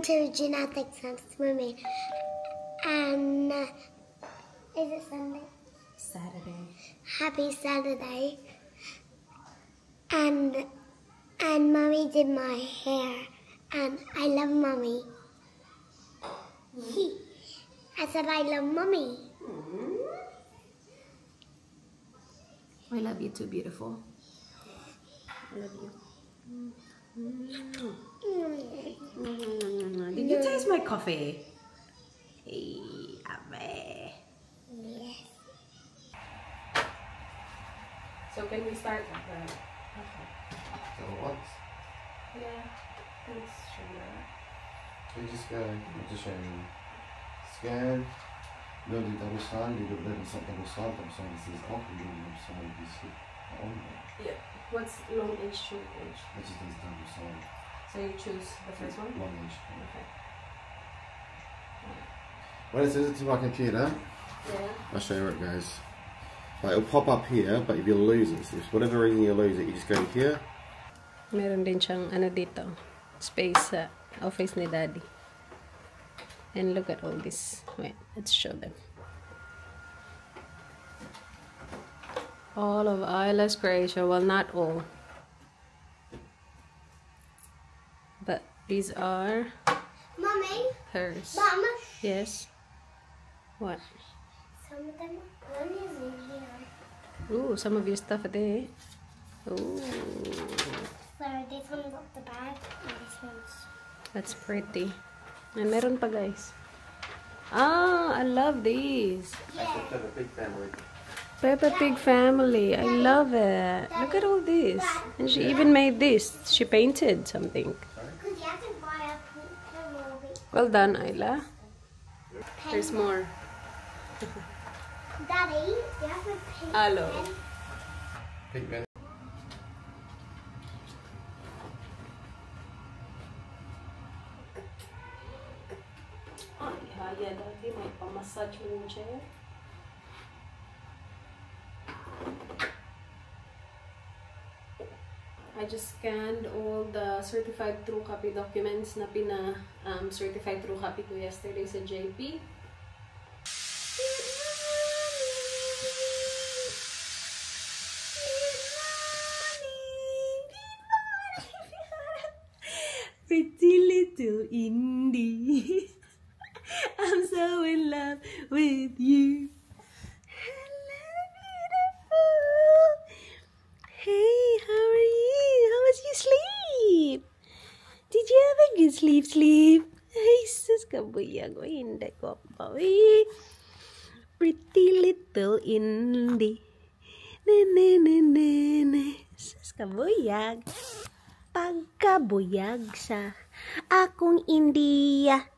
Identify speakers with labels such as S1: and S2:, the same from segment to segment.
S1: to gymnastics and swimming. And is it Sunday?
S2: Saturday.
S1: Happy Saturday. And Mummy did my hair. And I love Mummy. I said I love Mummy.
S2: I love you too, beautiful. I love you. Did you taste my coffee? Hey, Ave.
S1: Yes.
S2: So can we start? Okay.
S3: So what?
S2: Yeah. Let's show you.
S3: You just go, I'll just show you. Scan. No, do double side, do the double side, this is off, and do double side, this is on there.
S2: Yeah. What's long edge, short edge?
S3: Which is this double side.
S2: So you choose the first one?
S3: Long edge.
S2: Okay.
S3: When it says it to my computer,
S2: Yeah.
S3: I'll show you where it goes. Like, it'll pop up here, but if you lose it, so if for whatever reason you lose it, you just go here.
S2: Meron din siyang ano dito, space sa office ni Daddy. And look at all this. Wait, let's show them. All of Isla's creation, well, not all. But these are
S1: Mummy?
S2: hers.
S1: Mama?
S2: Yes. What?
S1: Some of them one is in here.
S2: Ooh, some of your stuff are there. Ooh,
S1: So this one's off the bag and this one's...
S2: that's pretty. And meron pa, guys. Ah, I love these.
S3: That's a big family.
S2: Peppa Pig family. I love it. Look at all this. And she even made this. She painted something.
S1: Because you have to buy a movie.
S2: Well done, Isla. There's more.
S1: Daddy, you have to paint
S2: Hello.
S1: pen.
S3: Pink man.
S2: Ay, haya dati. May pamassage mo yung chair. I just scanned all the certified true copy documents na certified true copy ko yesterday sa JP. Pretty little Indy, I'm so in love with you. Hello, beautiful. Hey, how are you? How was your sleep? Did you have a good sleep? Ay, sus, kabuyag. Uy, hindi ko pa. Uy. Pretty little Indy. Sus, kabuyag. Pagkabuyag sa akong India.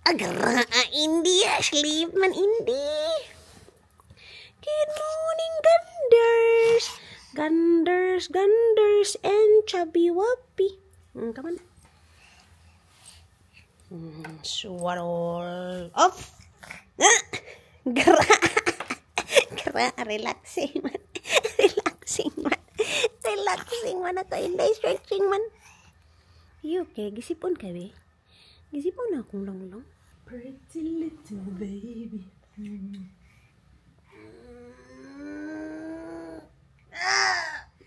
S2: Agra, India. Sleep man, Indy. Good morning, Ganders. Ganders, and chubby wuppy. Come on. Swallow off. Gra. Relaxing man. Relaxing man ako. Hindi stretching man. You okay? Gisipon ka, be? Gisipon na akong lang. Pretty little baby.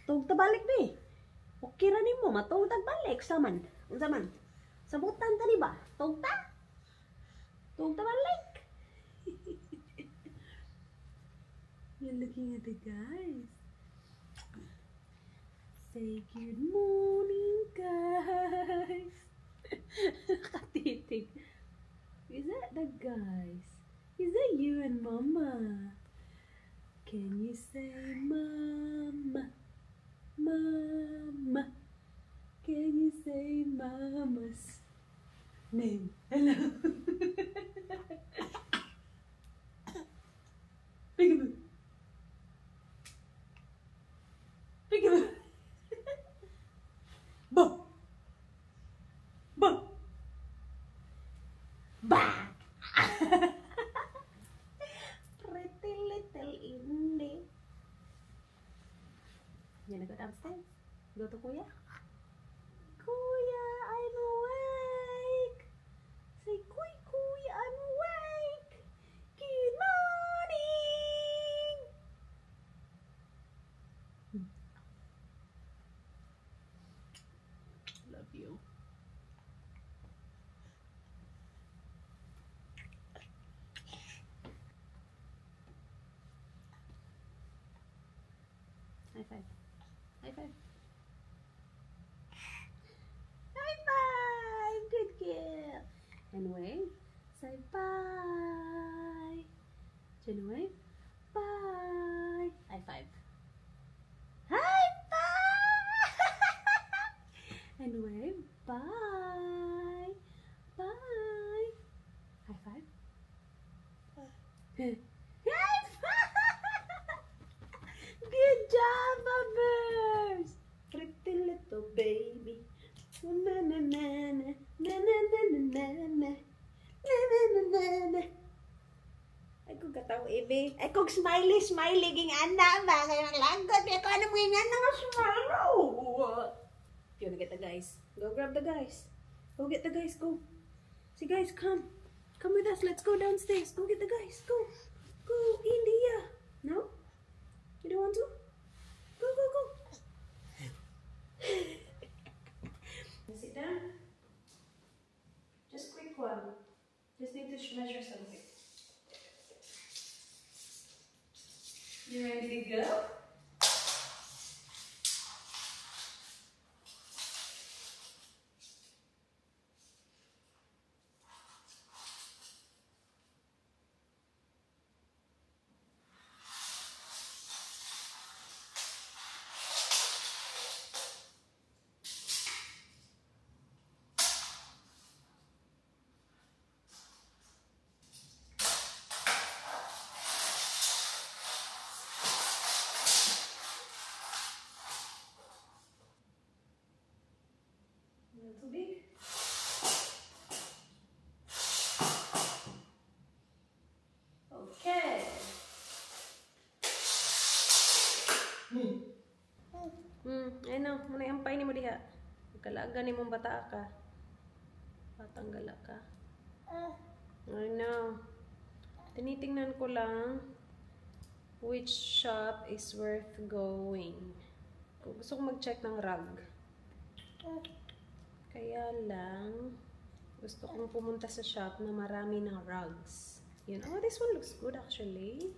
S2: Tug ta balik, be. Okay ra nimo matug ta balik saman. Unsa man? Sabutan ta di ba? Tug ta? Tug ta balik. You're looking at the guys. Say good morning, guys. Katitig. Is that the guys? Is that you and Mama? Can you say Mama? Mama? Can you say Mama's name? Hello. Peekaboo. Peekaboo. Bo. Bo. Ba. Pretty little Indy. You wanna go downstairs? Go to Kuya? Kuya, I'm away. High five. High five. High five! Good girl. And wave. Say bye. Chin wave. Bye. High five. High five! And wave. Bye. Bye. High five. High five! Good job, Bubbers! Pretty little baby. Na na na na na na na na na na na. Ay kong kataw, Ebe. Ay kong smiley ging anak ba? Kaya langgot. Kaya kung ano mo yung anak na smile. You wanna get the guys? Go grab the guys. Go get the guys. Go. See guys, come. Come with us. Let's go downstairs. Go get the guys. Go. Go, India. No? You don't want to? Go, go, go. Sit down. Just quick one. Just need to measure something. You ready to go? Too big. Okay. I know. Muna yung ampay ni mo diha. Kalaga ni mong bata ka. Patanggala ka. I know. Tinitingnan ko lang which shop is worth going. Gusto ko mag-check ng rug. Kaya lang, gusto kong pumunta sa shop na marami ng rugs. You know, this one looks good actually.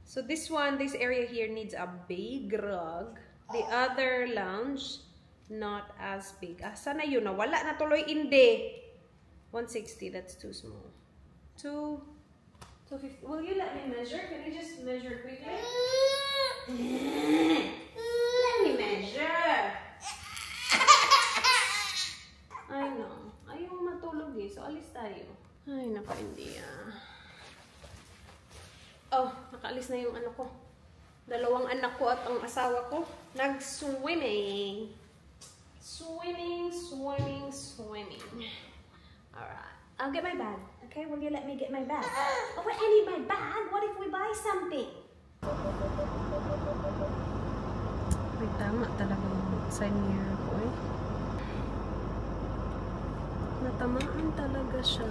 S2: So this area here needs a big rug. The other lounge, not as big. Ah, sana yun. Nawala na tuloy. Hindi. 160, that's too small. 250. Will you let me measure? Can you just measure quickly? Let me measure. I know. Ayaw matulog eh. So, alis tayo. Ay, naku, hindi Oh, nakaalis na yung ano ko. 2 anak ko at ang asawa ko. Nag-swimming. Swimming, swimming, swimming. Alright. I'll get my bag. Okay, will you let me get my bag? Oh, wait, I need my bag. What if we buy something? May tama talaga yung side mirror ko eh. Natamaan talaga siya.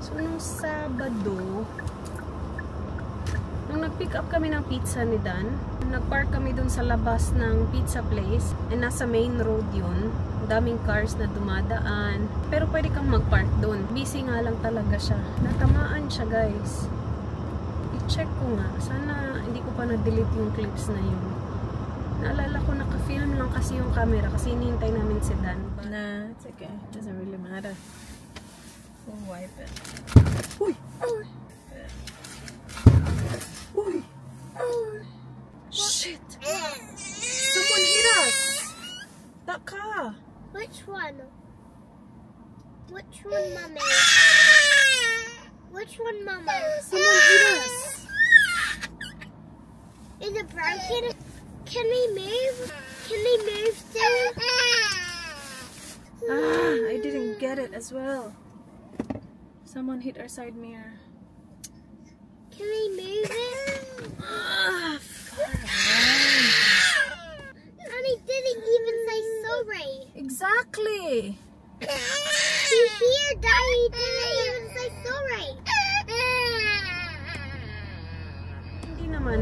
S2: So, nung Sabado, nung nag-pick up kami ng pizza ni Dan, nag-park kami dun sa labas ng pizza place, and nasa main road yun. Daming cars na dumadaan. Pero pwede kang mag-park dun. Busy nga lang talaga siya. Natamaan siya, guys. I-check ko nga. Sana hindi ko pa na-delete yung clips na yun. Naalala ko, naka-film lang kasi yung camera kasi hinihintay namin si Dan.
S4: Nah, it's okay. It doesn't really matter. We'll wipe it.
S2: Uy! Uy! Uy!
S4: Shit! Someone hit us! That car!
S1: Which one? Which one, Mummy? Which one, Mama?
S4: Someone hit us!
S1: Is it broken? Can we move? Can we move still?
S4: Ah, I didn't get it as well. Someone hit our side mirror.
S1: Can we move it?
S4: Ah,
S1: Mommy didn't even say sorry.
S4: exactly!
S1: He's here, Daddy. He didn't even say sorry.
S2: Hindi naman.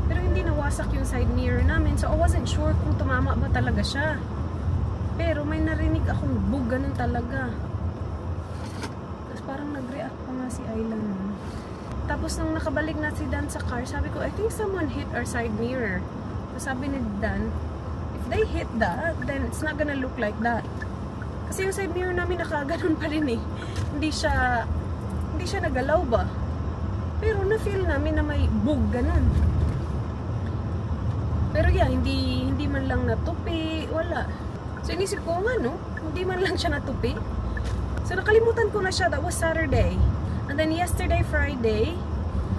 S2: Pero hindi nawasak yung side mirror namin. So, I wasn't sure kung tumama ba talaga siya. Pero may narinig akong bug, ganun talaga. Tapos parang nag-react pa nga si Aylan. Tapos nung nakabalik na si Dan sa car, sabi ko, I think someone hit our side mirror. So sabi ni Dan, if they hit that, then it's not gonna look like that. Kasi yung side mirror namin nakaganon pa rin eh. Hindi siya nagalaw ba? Pero na-feel namin na may bug ganon. Pero yeah, hindi man lang natupi, wala. So inisip ko nga no, hindi man lang siya natupi. So nakalimutan ko na siya, that was Saturday. And then yesterday, Friday,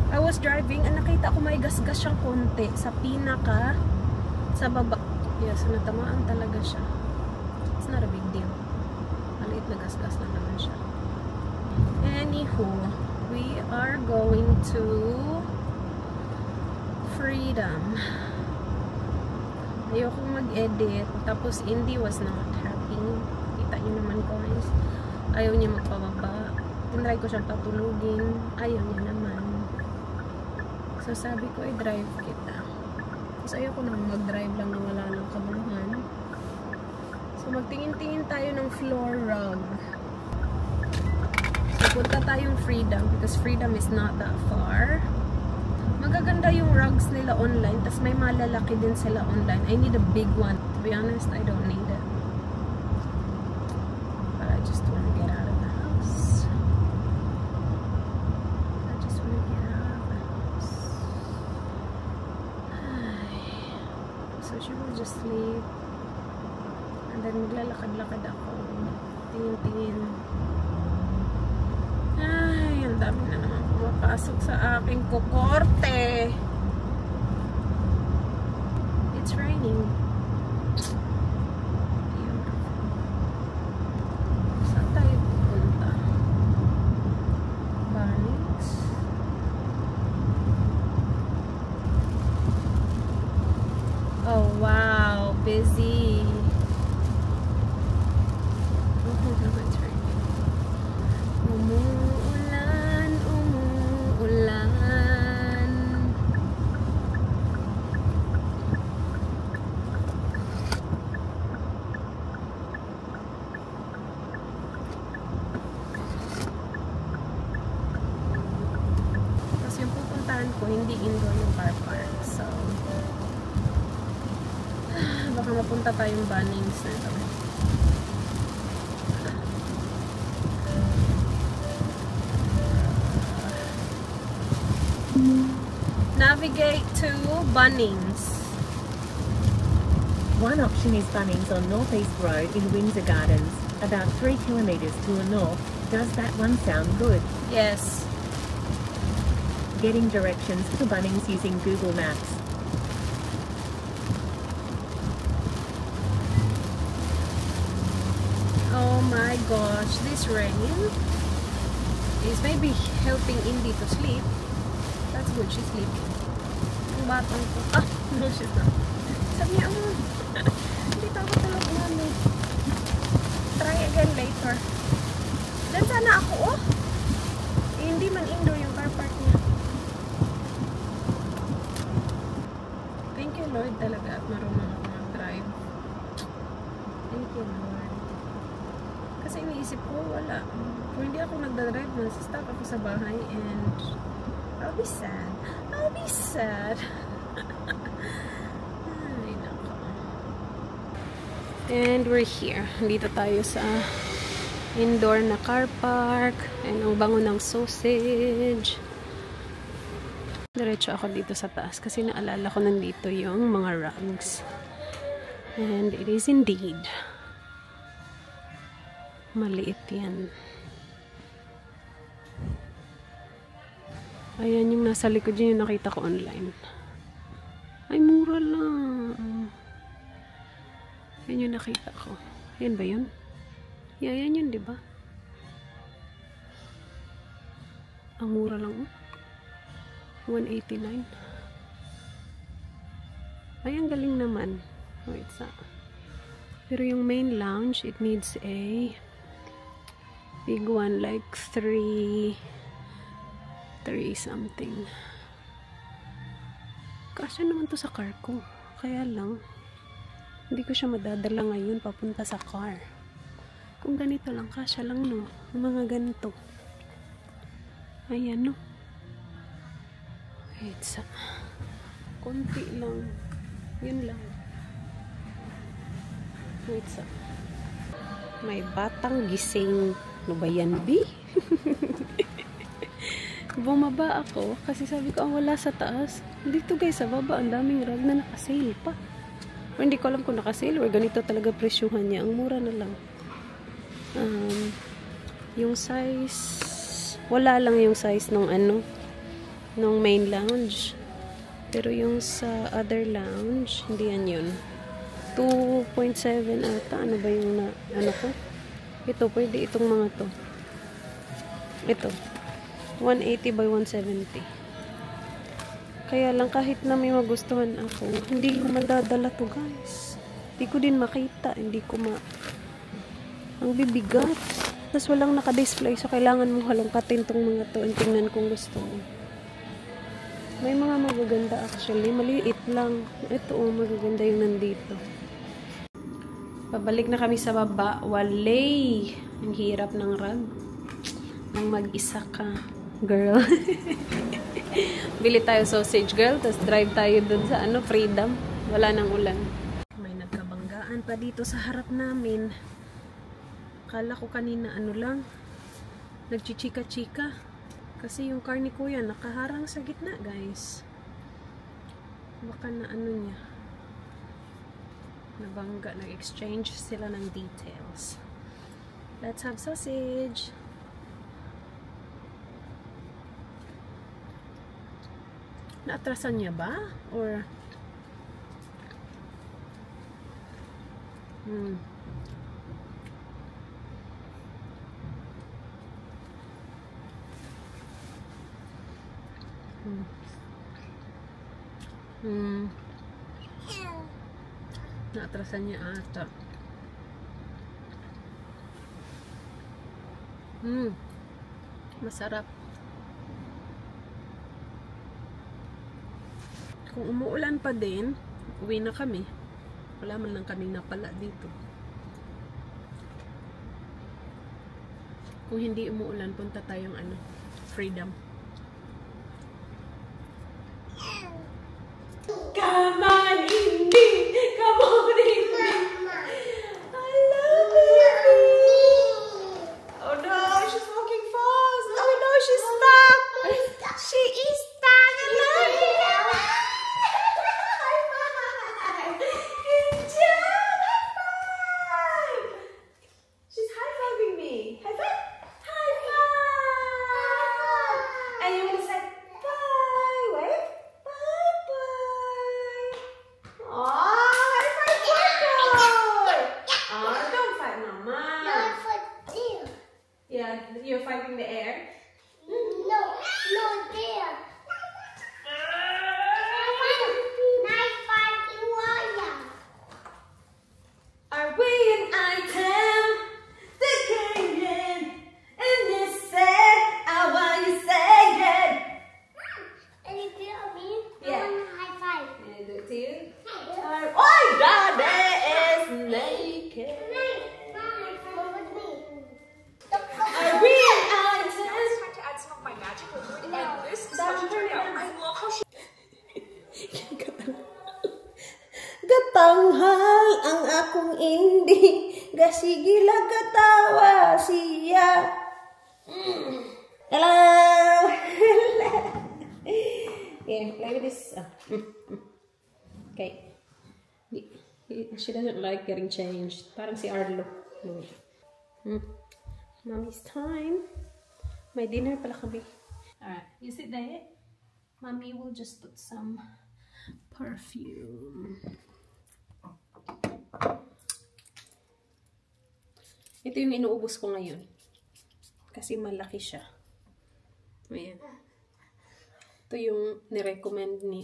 S2: I was driving and nakita ko may gasgas siyang konti sa pinaka, sa baba. Yeah, so natamaan talaga siya. It's not a big deal. Maliit na gasgas lang naman siya. Anywho, we are going to Freedom. Ayokong mag-edit. Tapos Indy was not happy. Kita nyo naman guys. Ayaw niya magpababa. Tinry ko siyang patulugin. Ayaw niya naman. So sabi ko, drive kita. Tapos ayoko nang mag-drive lang na wala lang kabuluhan. So magtingin-tingin tayo ng floor rug. So punta tayong Freedom because Freedom is not that far. Magaganda yung rugs nila online, tas may malalaki din sila online. I need a big one. To be honest, I don't need it. But I just want to get out of the house. I just want to get out of the house. So she will just sleep. And then maglalakad-lakad ako. Tingin-tingin. Ay, ang dami na naman pumapasok sa aking kukorte. It's raining. Beautiful. Saan tayo pupunta? Bunnings? Oh wow, busy. It's raining. Umuulan, umuulan. Tapos yung pupuntahan ko, hindi indoor yung car park. So, baka mapunta tayong Bunnings na ito. Navigate to Bunnings.
S5: One option is Bunnings on Northeast Road in Windsor Gardens, about 3 kilometres to the north. Does that one sound good?
S2: Yes.
S5: Getting directions to Bunnings using Google Maps.
S2: Oh my gosh, this rain is maybe helping Indy to sleep. That's good, she's sleeping. Ang batang ko. Ah, no, she's not. Sabi niya, hindi pa ako tulog namin. Try again later. Then sana ako, oh. Hindi man indoor yung car park niya. Thank you Lord talaga at marunong ako mag-drive. Thank you Lord. Kasi iniisip ko, wala. Kung hindi ako nagdadrive, nasa-stop ako sa bahay and I'll be sad. I'll be sad. Ay, nako. And we're here. Dito tayo sa indoor na car park. And ang bango ng sausage. Diretso ako dito sa taas kasi naalala ko nandito yung mga rugs. And it is indeed maliit yan. Ayan yung nasa likod yun yung nakita ko online. Ay, mura lang. Yan yung nakita ko. Yan ba yun? Yeah, yan yun, diba? Ang mura lang. $189. Ay, ang galing naman. Wait, sa. Pero yung main lounge, it needs a big one, like 3 something. Kasya naman to sa car ko. Kaya lang, hindi ko siya madadala ngayon papunta sa car. Kung ganito lang, kasya lang no. Yung mga ganito. Ayan no. Wait, sa konti lang. Yun lang. Wait sa. May batang gising. Ano ba yan, B? Bumaba ako kasi sabi ko, wala sa taas. Dito guys, sa baba, ang daming rug na nakasale pa. O, hindi ko alam kung nakasale or ganito talaga presyuhan niya. Ang mura na lang. Yung size, wala lang yung size nung nung main lounge. Pero yung sa other lounge, hindi yan yun. 2.7 ata. Ano ba yung ko? Ito, pwede itong mga to. Ito. 180 by 170. Kaya lang kahit na may magustuhan ako, hindi ko madadala to guys. Hindi ko din makita. Hindi ko ang bibigat. Tapos walang naka-display. So kailangan mo halongkatin tong mga to and tingnan kung gusto mo. May mga magaganda actually. Maliit lang. Ito magaganda yung nandito. Pabalik na kami sa baba. Walay! Ang hirap ng rug. Nang mag-isa ka. Girl. Bili tayo sausage, girl. Tapos drive tayo dun sa Freedom. Wala nang ulan. May nagkabanggaan pa dito sa harap namin. Kala ko kanina lang. Nagchichika-chika. Kasi yung car ni kuya nakaharang sa gitna, guys. Baka na niya. Nabangga. Nag-exchange sila ng details. Let's have sausage. Naatrasan niya ba? Or naatrasan niya ata. Masarap. Kung umuulan pa din, uwi na kami. Wala man lang kaming napala dito. Kung hindi umuulan, punta tayong Freedom. Come on, Indy! Come on, Indy! I love it! Oh no, she's walking fast! Oh no, she's stuck! She is stuck! I love it! You're fighting the air?
S1: No, there. Nice fighting wire.
S2: Are we an item? The game, and you said, I want you say it.
S1: And you feel me?
S2: Yeah.
S1: High five.
S2: Can I do it to you? Oh, Daddy is naked. Are we an item?
S6: To add some of my magic liquid and this is how she turned out. I love how she
S2: Gatanghal ang akong Indy, gasigila katawa siya. Hello. Yeah, play with this. Okay. She doesn't like getting changed. Parang si Arlo. Mommy's time. May dinner pala kami. Alright, you sit there. Mommy will just put some perfume. Ito yung inuubos ko ngayon. Kasi malaki siya. Ayan. Ito yung nirecommend ni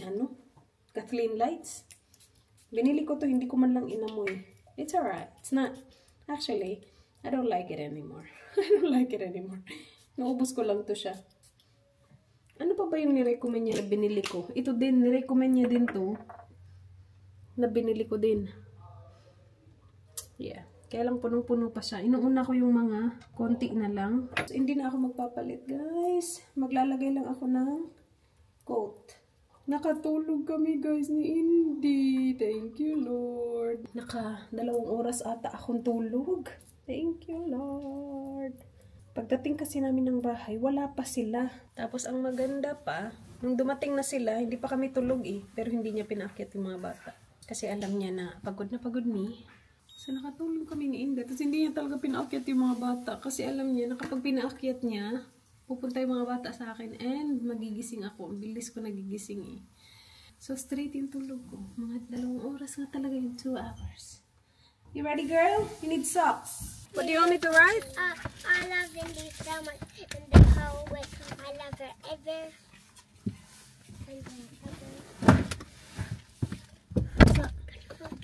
S2: Kathleen Lights. Binili ko to, hindi ko man lang inamoy. It's alright. It's not. Actually, I don't like it anymore. I don't like it anymore. Naubos ko lang to siya. Ano pa ba yung nirecommend niya na binili ko? Ito din, nirecommend niya din to. Na binili ko din. Yeah. Kaya lang punong-puno pa siya. Inuuna ko yung mga konti na lang. So, hindi na ako magpapalit, guys. Maglalagay lang ako ng coat. Nakatulog kami guys ni Indy. Thank you, Lord. 2 oras ata akong tulog. Thank you, Lord. Pagdating kasi namin ng bahay, wala pa sila. Tapos ang maganda pa, nung dumating na sila, hindi pa kami tulog pero hindi niya pinaakyat yung mga bata. Kasi alam niya na pagod mi. So nakatulog kami ni Indy. Tapos hindi niya talaga pinaakyat yung mga bata. Kasi alam niya na kapag pinaakyat niya, pupunta yung mga bata sa akin and magigising ako. Ang bilis ko nagigising So straight yung tulog ko. Mga 2 oras nga talaga yung 2 hours. You ready, girl? You need socks. What do you want me to write?
S1: I love Indy so much. And the whole way. I love her ever.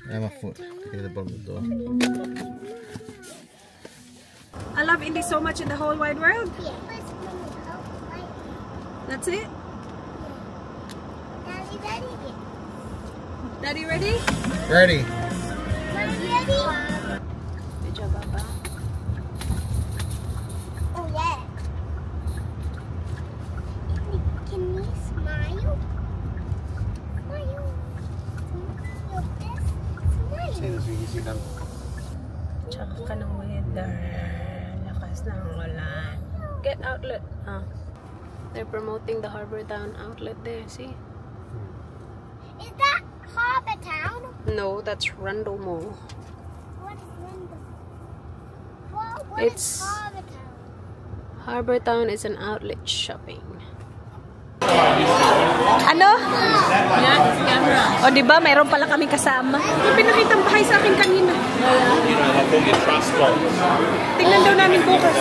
S3: I have a foot. Get the bottom of the door.
S2: I love Indy so much in the whole wide world.
S1: Yeah.
S2: That's it?
S1: Daddy,
S2: Daddy, ready?
S3: Ready.
S1: Mommy, ready?
S2: Good job, Papa.
S1: Oh, yeah. Can we smile? Smile. Smile.
S3: Say this, you see them.
S2: Tsaka ka ng weather. Lakas ng ulan. Get outlet. They're promoting the Harbour Town outlet there, see?
S1: Is that Harbour Town?
S2: No, that's Rundle Mall.
S1: What is Rundle? What
S2: It's-
S1: is Harbour Town?
S2: Harbour Town is an outlet shopping. Ano? O diba, mayroon pala kami kasama. Yung pinakitang bahay sa akin kanina. Tingnan daw namin bukas.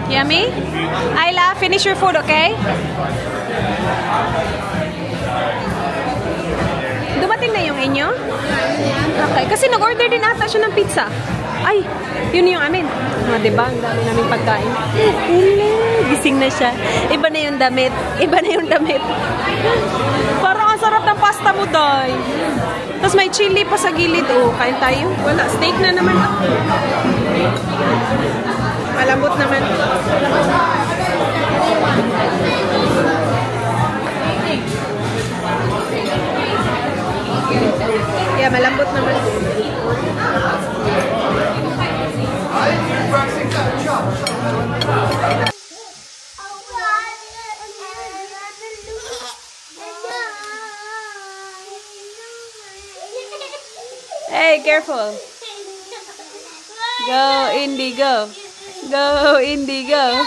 S2: Yummy? Ayla, finish your food, okay? Dumating na yung inyo? Okay, kasi nag-order din ata siya ng pizza. Ay, yun yung amin. Diba? Ang dami namin pagkain. Gising na siya. Iba na yung damit. Iba na yung damit. Parang ang sarap ng pasta mo, Day. Tapos may chili pa sa gilid. Oh, kain tayo. Wala, steak na naman. Malambot naman. Yeah, malambot naman. Hey, careful. Go, Indy, go. Go, Indy, go.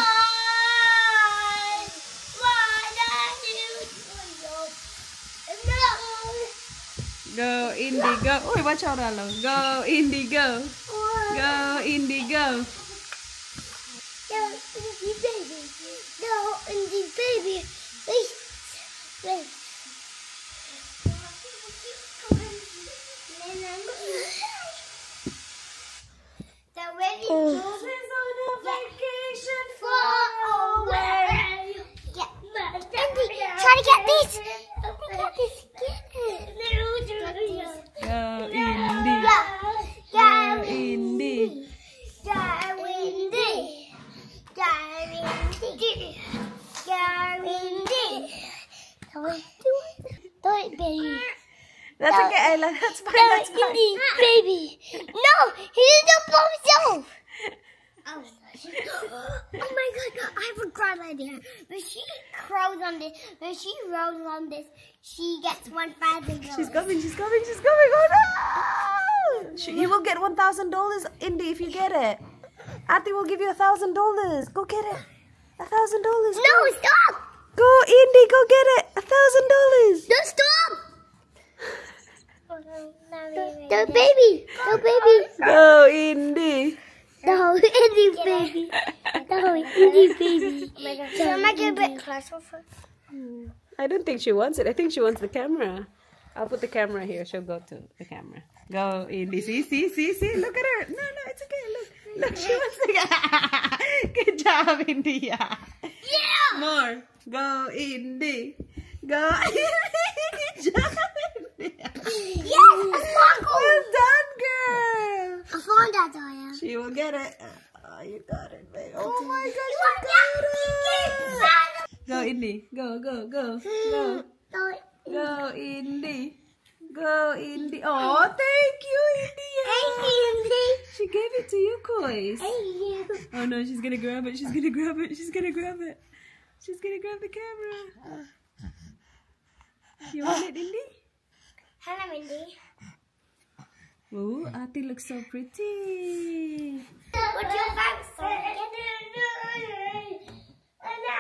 S2: Go, Indy, go. Uy, watch out, Alo. Go, Indy, go. Go, Indy, go.
S1: No, Indy baby. No, Indy baby. Wait. Wait. The ready children's on a vacation far away. Indy, try to get this. Get this.
S2: Go, Indy.
S1: Go,
S2: Indy.
S1: Do it, baby.
S2: That's okay, Ayla. That's fine.
S1: Do
S2: That's
S1: it,
S2: fine.
S1: Indy, baby. No, he's the himself. Oh my God! I have a grand idea. When she rolls on this, she gets $1,000.
S2: She's coming. She's coming. She's coming. Oh no! You will get $1,000, Indy, if you get it. Ati will give you $1,000. Go get it. $1,000.
S1: No, stop!
S2: Go, Indy. Go get it. $1,000.
S1: No, stop! The baby. The baby.
S2: Go, Indy.
S1: No, Indy baby. No, Indy baby. Can I get a bit closer for?
S2: I don't think she wants it. I think she wants the camera. I'll put the camera here. She'll go to the camera. Go, Indy. See. Look at her. No, it's okay. Look, she wants the Good job, Indy. Yeah. More. Go, Indy. Go, Indy. Good job, Indy.
S1: Yes, a sparkle.
S2: Well done, girl.
S1: I found that, Daya.
S2: She will get it. You got it, babe. Oh my gosh, you got it! Go, Indy. Go. Go, Indy. Go, Indy. Oh, thank you, Indy.
S1: Thank you, Indy.
S2: She gave it to you, Kois.
S1: Thank you.
S2: Oh no, she's gonna grab it. She's gonna grab it. She's gonna grab it. She's gonna grab the camera. You want it, Indy?
S1: Hello, Indy.
S2: Ooh, Ate looks so pretty.
S1: What do you think, sir?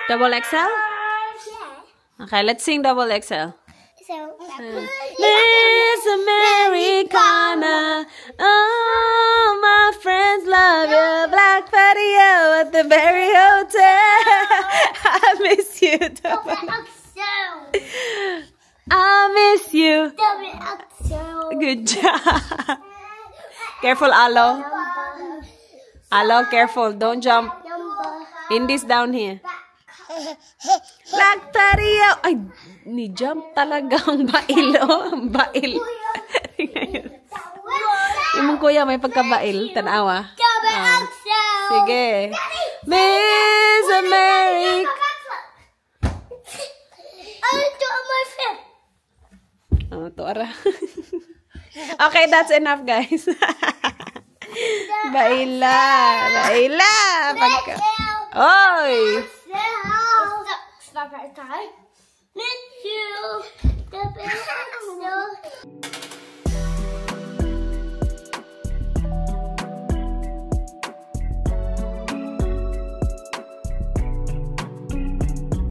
S2: Double XL?
S1: Yeah.
S2: Okay, let's sing double XL.
S1: So,
S2: Miss Americana, oh, my friends love you. Black patio at the Berry Hotel. I miss you, double. I miss you. Good job. Careful, Alo. Alo, careful. Don't jump. Indy's down here. Black patio. Ay, ni-jump talaga ang bail, oh. Ang bail. Yung kuya may pagkabail. Tanawa. Sige. Miss America. Oh, tuara. Okay, that's enough, guys. Baila. Baila. Pagka. Oy.
S1: Stop right time. Miss you.